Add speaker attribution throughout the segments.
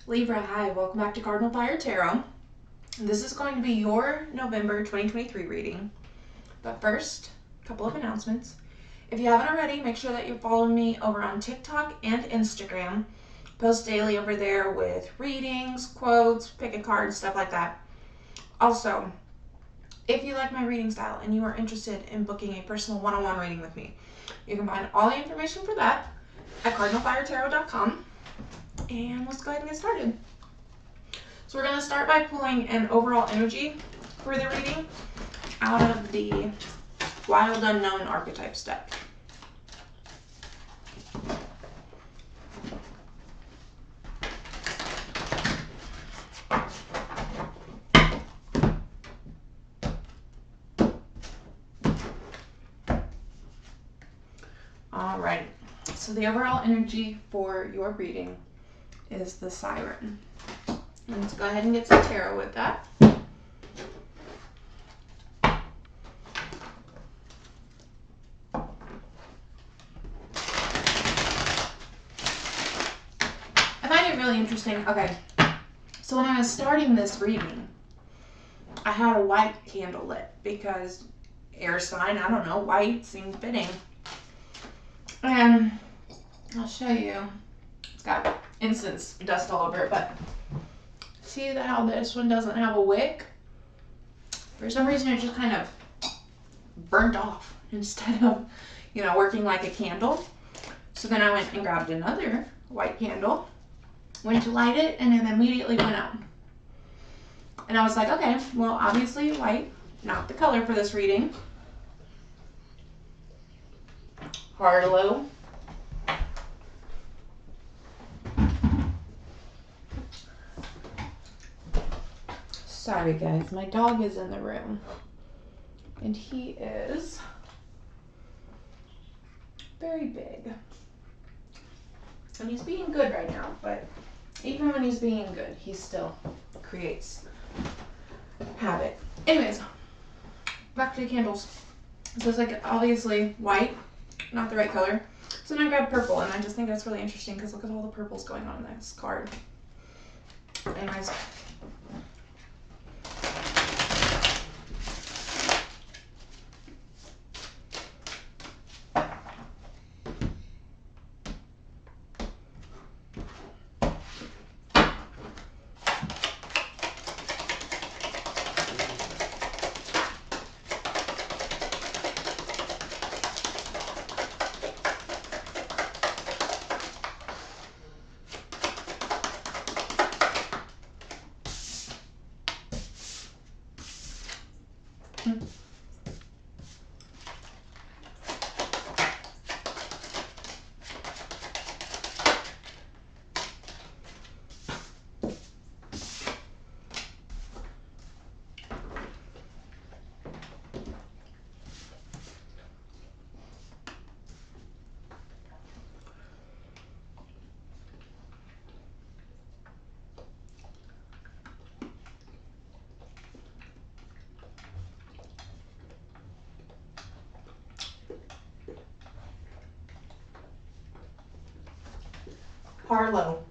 Speaker 1: Libra, hi, welcome back to Cardinal Fire Tarot. This is going to be your November 2023 reading. But first, a couple of announcements. If you haven't already, make sure that you're following me over on TikTok and Instagram. Post daily over there with readings, quotes, pick a card, stuff like that. Also, if you like my reading style and you are interested in booking a personal one-on-one reading with me, you can find all the information for that at cardinalfiretarot.com. And let's go ahead and get started. So we're going to start by pulling an overall energy for the reading out of the Wild Unknown Archetype deck. Alright, so the overall energy for your reading is the Siren. And let's go ahead and get some tarot with that. I find it really interesting. Okay, so when I was starting this reading, I had a white candle lit because air sign, I don't know, white seemed fitting. And I'll show you. It's got incense dust all over it, but see how this one doesn't have a wick? For some reason it just kind of burnt off instead of, working like a candle. So then I went and grabbed another white candle, went to light it, and it immediately went out. And I was like, okay, well, obviously white, not the color for this reading. Harlow. Sorry guys, my dog is in the room. And he is very big. And he's being good right now, but even when he's being good, he still creates havoc. Anyways, back to the candles. So it's like obviously white, not the right color. So then I grabbed purple, and I just think that's really interesting because look at all the purples going on in this card. Anyways. Harlow.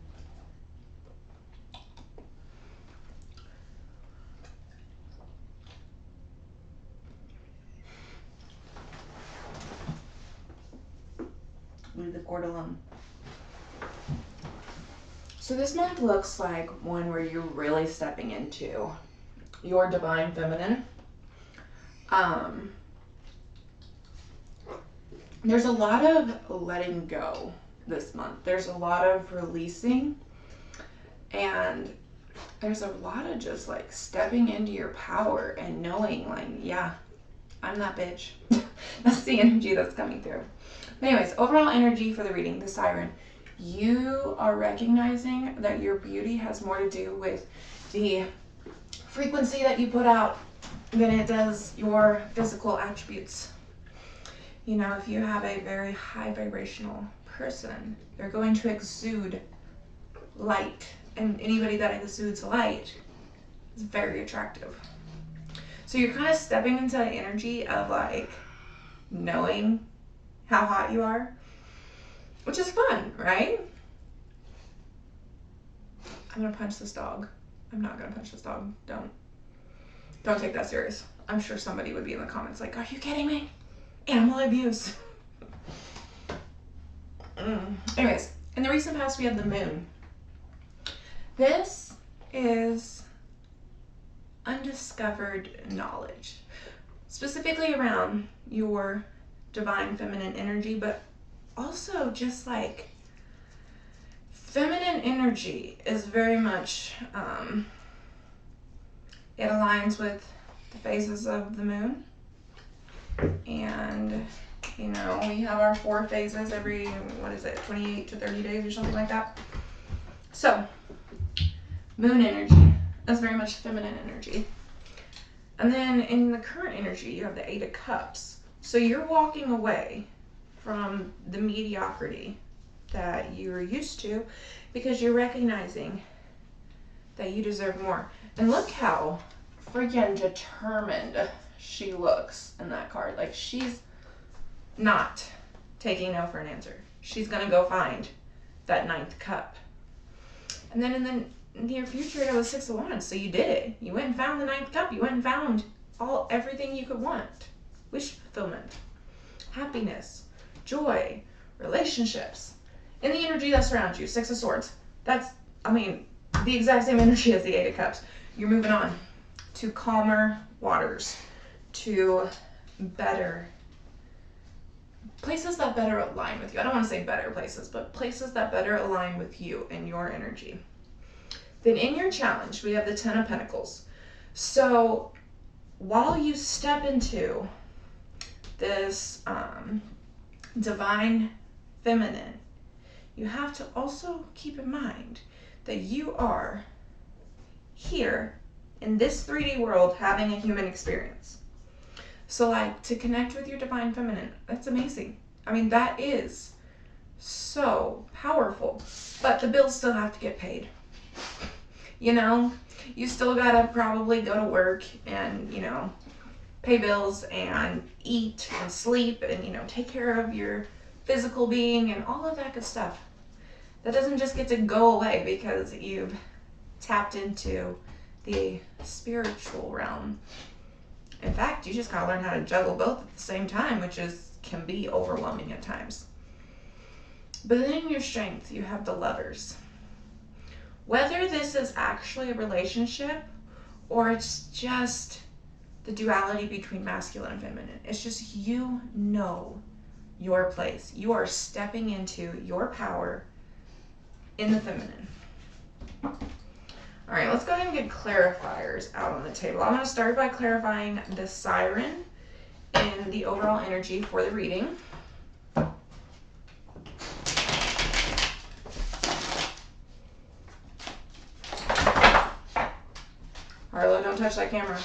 Speaker 1: Leave the cord alone. So this month looks like one where you're really stepping into your divine feminine. There's a lot of letting go this month. There's a lot of releasing, and there's a lot of just like stepping into your power and knowing like, yeah, I'm that bitch. That's the energy that's coming through. But anyways, overall energy for the reading, the Siren. You are recognizing that your beauty has more to do with the frequency that you put out than it does your physical attributes. If you have a very high vibrational person, they're going to exude light, and anybody that exudes light is very attractive. So you're kind of stepping into the energy of like knowing how hot you are, which is fun, right? I'm gonna punch this dog. I'm not gonna punch this dog. Don't take that serious. I'm sure somebody would be in the comments like, are you kidding me? Animal abuse. Anyways, in the recent past, we have the moon. This is undiscovered knowledge, specifically around your divine feminine energy, but also just like feminine energy is very much, it aligns with the phases of the moon. And, you know, we have our 4 phases every, 28 to 30 days or something like that. So, moon energy is very much feminine energy. And then in the current energy, you have the 8 of Cups. So you're walking away from the mediocrity that you're used to because you're recognizing that you deserve more. And look how freaking determined she looks in that card. Like, she's not taking no for an answer. She's gonna go find that 9th cup. And then in the near future, it was 6 of Wands. So you did it. You went and found the 9th cup. You went and found everything you could want. Wish fulfillment, happiness, joy, relationships. In the energy that surrounds you, 6 of Swords. That's, I mean, the exact same energy as the 8 of Cups. You're moving on to calmer waters, to better places that better align with you. I don't want to say better places, but places that better align with you and your energy. Then in your challenge, we have the 10 of Pentacles. So while you step into this divine feminine, you have to also keep in mind that you are here in this 3D world having a human experience. So like, to connect with your divine feminine, that's amazing. I mean, that is so powerful, but the bills still have to get paid. You know, you still gotta probably go to work and, you know, pay bills and eat and sleep and, you know, take care of your physical being and all of that good stuff. That doesn't just get to go away because you've tapped into the spiritual realm. In fact, you just gotta learn how to juggle both at the same time, which can be overwhelming at times. But then in your strength, you have the Lovers. Whether this is actually a relationship or it's just the duality between masculine and feminine, it's just, you know your place. You are stepping into your power in the feminine. All right, let's go ahead and get clarifiers out on the table. I'm going to start by clarifying the Siren and the overall energy for the reading. Harlow, don't touch that camera.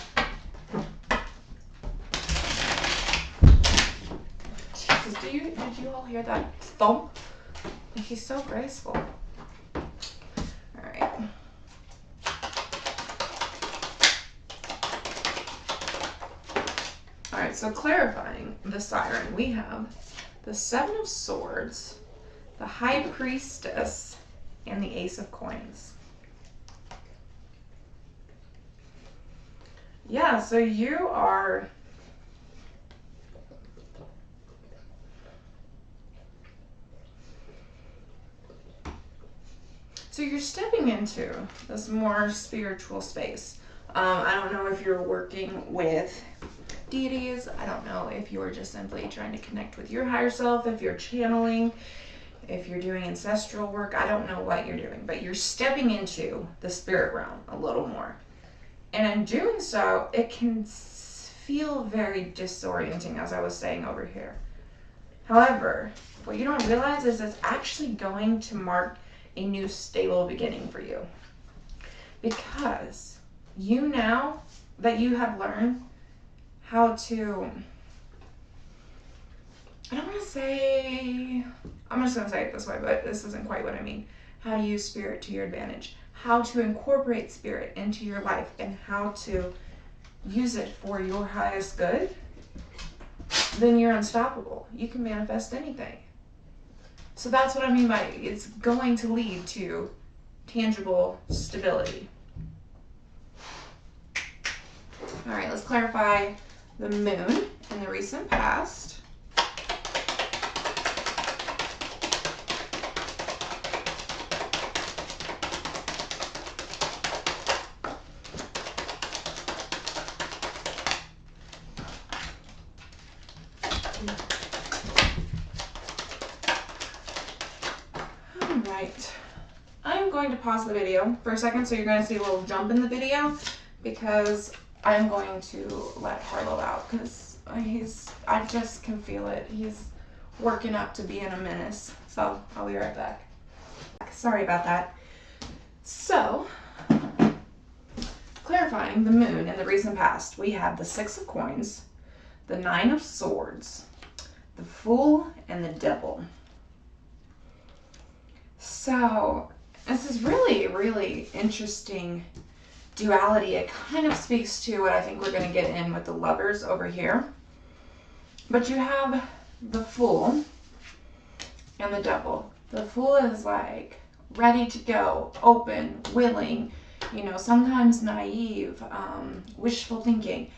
Speaker 1: Jesus, did you all hear that thump? He's so graceful. All right. All right, so clarifying the Siren, we have the 7 of Swords, the High Priestess, and the Ace of Coins. Yeah, so you are you're stepping into this more spiritual space. I don't know if you're working with deities. I don't know if you're just simply trying to connect with your higher self, if you're channeling, if you're doing ancestral work. I don't know what you're doing, but you're stepping into the spirit realm a little more. And in doing so, it can feel very disorienting, as I was saying over here. However, what you don't realize is it's actually going to mark a new stable beginning for you. Because you, now that you have learned how to, I'm just going to say it this way, but this isn't quite what I mean. How to use spirit to your advantage. How to incorporate spirit into your life and how to use it for your highest good, then you're unstoppable. You can manifest anything. So that's what I mean by it's going to lead to tangible stability. All right, let's clarify the moon in the recent past. All right, I'm going to pause the video for a second, so you're going to see a little jump in the video because I'm going to let Harlow out because I just can feel it. He's working up to being a menace. So I'll be right back. Sorry about that. So, clarifying the moon in the recent past, we have the 6 of coins, the 9 of swords, the Fool, and the Devil. So, this is really, really interesting duality. It kind of speaks to what I think we're going to get in with the Lovers over here. But you have the Fool and the Devil. The Fool is like ready to go, open, willing, you know, sometimes naive, wishful thinking.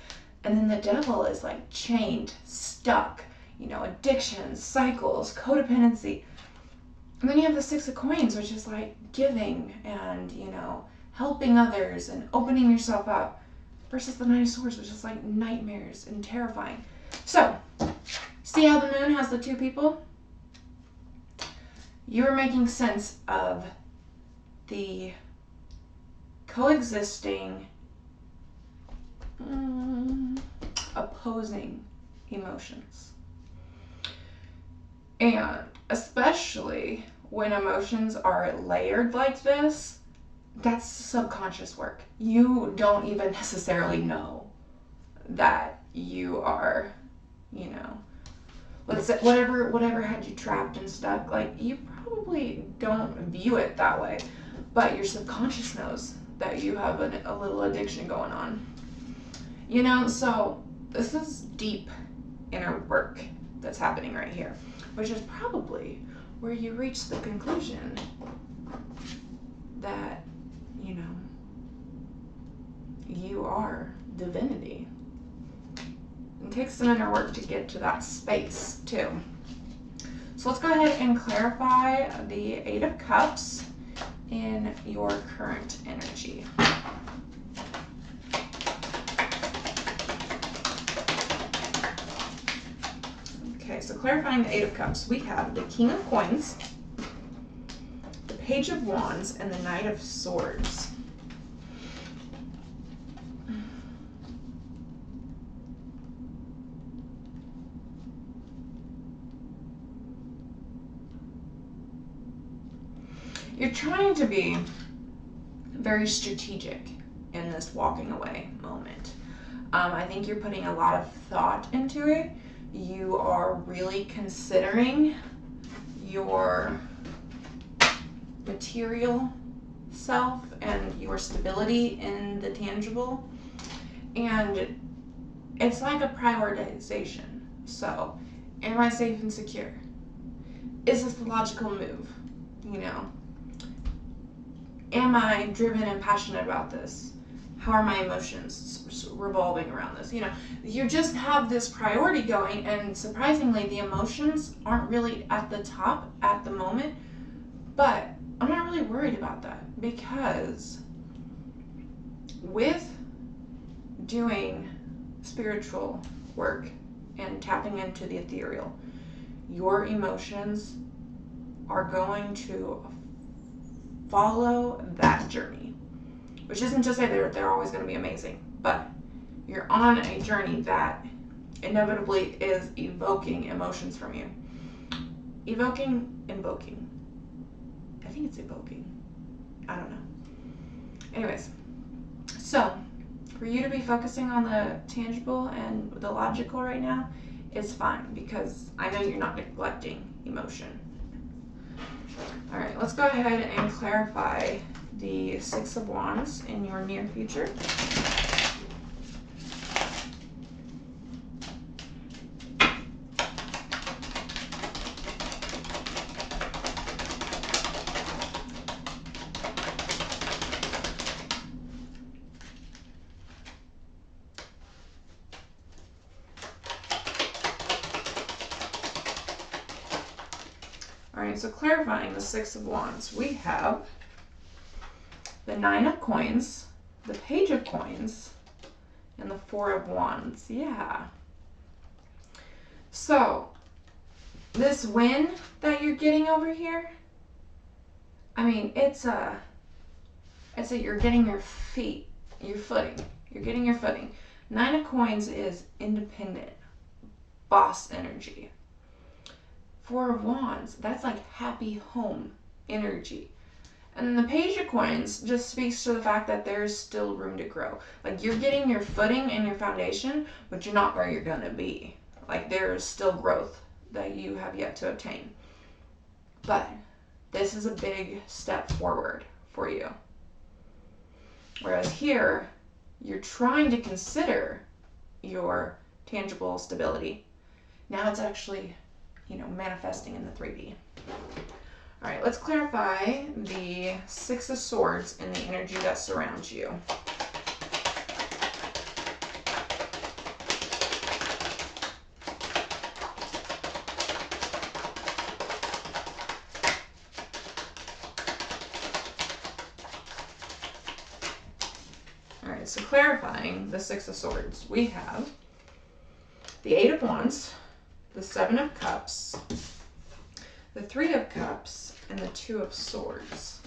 Speaker 1: And then the Devil is like chained, stuck, you know, addictions, cycles, codependency. And then you have the 6 of coins, which is like giving and, you know, helping others and opening yourself up, versus the 9 of swords, which is like nightmares and terrifying. So, see how the moon has the 2 people? You are making sense of the coexisting, opposing emotions. And especially when emotions are layered like this, that's subconscious work. You don't even necessarily know that you are, you know, let's say whatever had you trapped and stuck, like you probably don't view it that way, but your subconscious knows that you have a little addiction going on. You know, so this is deep inner work that's happening right here, which is probably where you reach the conclusion that, you know, you are divinity. It takes some inner work to get to that space too. So let's go ahead and clarify the 8 of Cups in your current energy. Okay, so clarifying the 8 of Cups, we have the King of Coins, the Page of Wands, and the Knight of Swords. You're trying to be very strategic in this walking away moment. I think you're putting a lot of thought into it. You are really considering your material self and your stability in the tangible. And it's like a prioritization. So, am I safe and secure? Is this the logical move? You know? Am I driven and passionate about this? How are my emotions revolving around this? You know, you just have this priority going, and surprisingly, the emotions aren't really at the top at the moment, but I'm not really worried about that, because with doing spiritual work and tapping into the ethereal, your emotions are going to follow that journey, which isn't to say they're always going to be amazing, but you're on a journey that inevitably is evoking emotions from you. Invoking. I think it's evoking. I don't know. Anyways, so for you to be focusing on the tangible and the logical right now is fine, because I know you're not neglecting emotion. All right, let's go ahead and clarify the 6 of Wands in your near future. All right, so clarifying the Six of Wands, we have the Nine of Coins, the Page of Coins, and the Four of Wands. Yeah. So, this win that you're getting over here, I mean, it's you're getting your footing. You're getting your footing. Nine of Coins is independent, boss energy. Four of Wands, that's like happy home energy. And then the Page of Coins just speaks to the fact that there's still room to grow. Like, you're getting your footing and your foundation, but you're not where you're going to be. Like, there's still growth that you have yet to obtain. But this is a big step forward for you. Whereas here, you're trying to consider your tangible stability. Now it's actually, manifesting in the 3D. All right, let's clarify the Six of Swords and the energy that surrounds you. All right, so clarifying the Six of Swords, we have the Eight of Wands, the Seven of Cups, the Three of Cups, and the Two of Swords.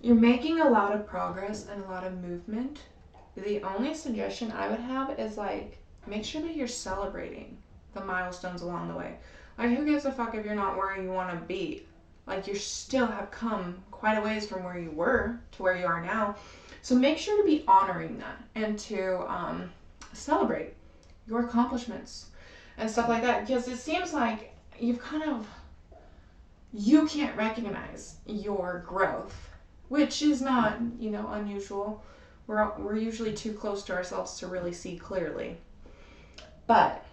Speaker 1: You're making a lot of progress and a lot of movement. The only suggestion I would have is, make sure that you're celebrating the milestones along the way. Like, who gives a fuck if you're not where you want to be? Like, you still have come quite a ways from where you were to where you are now. So make sure to be honoring that and to celebrate your accomplishments and stuff like that. Because it seems like you can't recognize your growth, which is not, unusual. We're usually too close to ourselves to really see clearly. But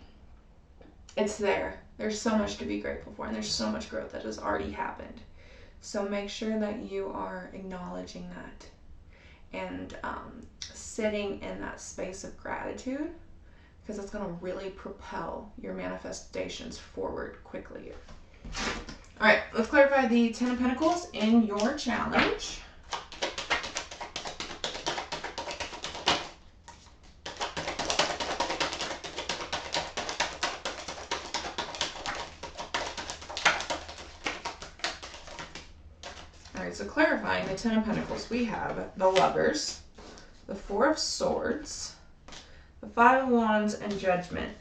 Speaker 1: it's there. There's so much to be grateful for, and there's so much growth that has already happened. So make sure that you are acknowledging that and sitting in that space of gratitude, because it's going to really propel your manifestations forward quickly. All right, let's clarify the Ten of Pentacles in your challenge. So clarifying the Ten of Pentacles, we have the Lovers, the Four of Swords, the Five of Wands, and Judgment.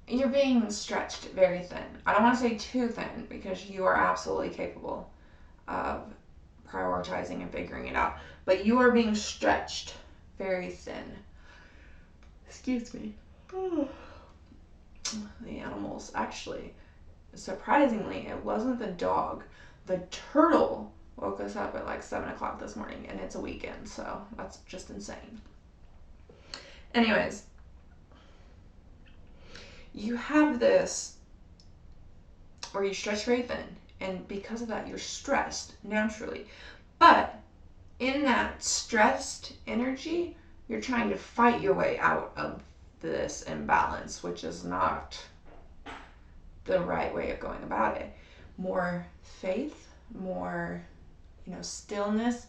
Speaker 1: You're being stretched very thin. I don't want to say too thin, because you are absolutely capable of prioritizing and figuring it out. But you are being stretched very thin. Excuse me. The animals, actually, surprisingly, it wasn't the dog. The turtle woke us up at 7 o'clock this morning, and it's a weekend, so that's just insane. Anyways, you have this where you stretch very thin, and because of that, you're stressed naturally. But in that stressed energy, you're trying to fight your way out of this imbalance, which is not the right way of going about it. More faith, more, stillness,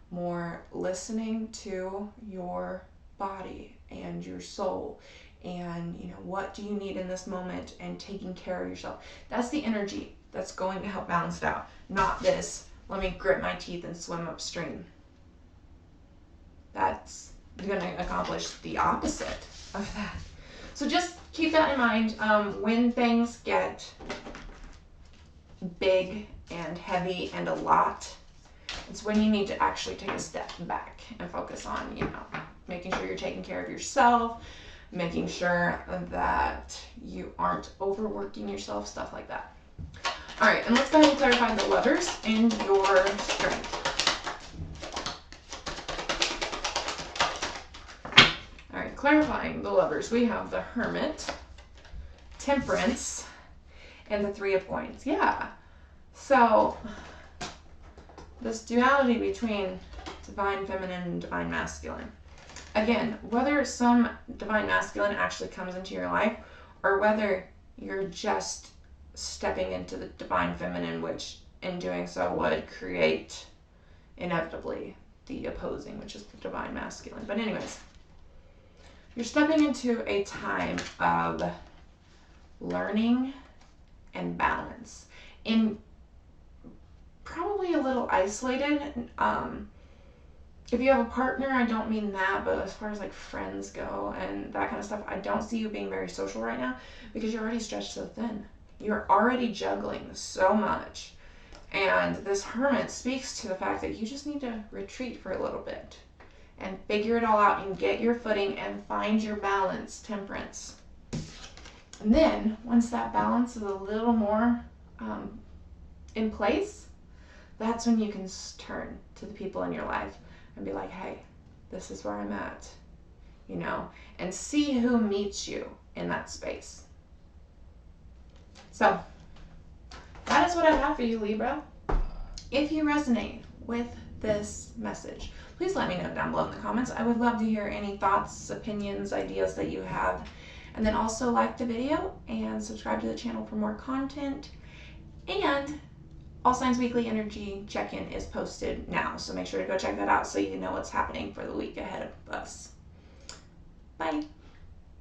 Speaker 1: more listening to your body and your soul, and, what do you need in this moment, and taking care of yourself. That's the energy that's going to help balance it out, not this, let me grit my teeth and swim upstream. That's going to accomplish the opposite of that. So just keep that in mind. When things get big and heavy and a lot, it's when you need to actually take a step back and focus on, making sure you're taking care of yourself, making sure that you aren't overworking yourself, stuff like that. All right, and let's go ahead and clarify the Lovers and your strength. clarifying the Lovers, we have the Hermit, Temperance, and the Three of Coins. Yeah. So this duality between divine feminine and divine masculine. Again, whether some divine masculine actually comes into your life or whether you're just stepping into the divine feminine, which in doing so would create inevitably the opposing, which is the divine masculine. But anyways, you're stepping into a time of learning and balance. In probably a little isolated. If you have a partner, I don't mean that, but as far as like friends go and that kind of stuff, I don't see you being very social right now because you're already stretched so thin. You're already juggling so much. And this Hermit speaks to the fact that you just need to retreat for a little bit and figure it all out and get your footing and find your balance, Temperance. And then once that balance is a little more in place, that's when you can turn to the people in your life and be like, hey, this is where I'm at, you know, and see who meets you in that space. So that is what I have for you, Libra. If you resonate with this message, please let me know down below in the comments. I would love to hear any thoughts, opinions, ideas that you have. And then also like the video and subscribe to the channel for more content. And All Signs Weekly Energy Check-In is posted now, so make sure to go check that out so you know what's happening for the week ahead of us.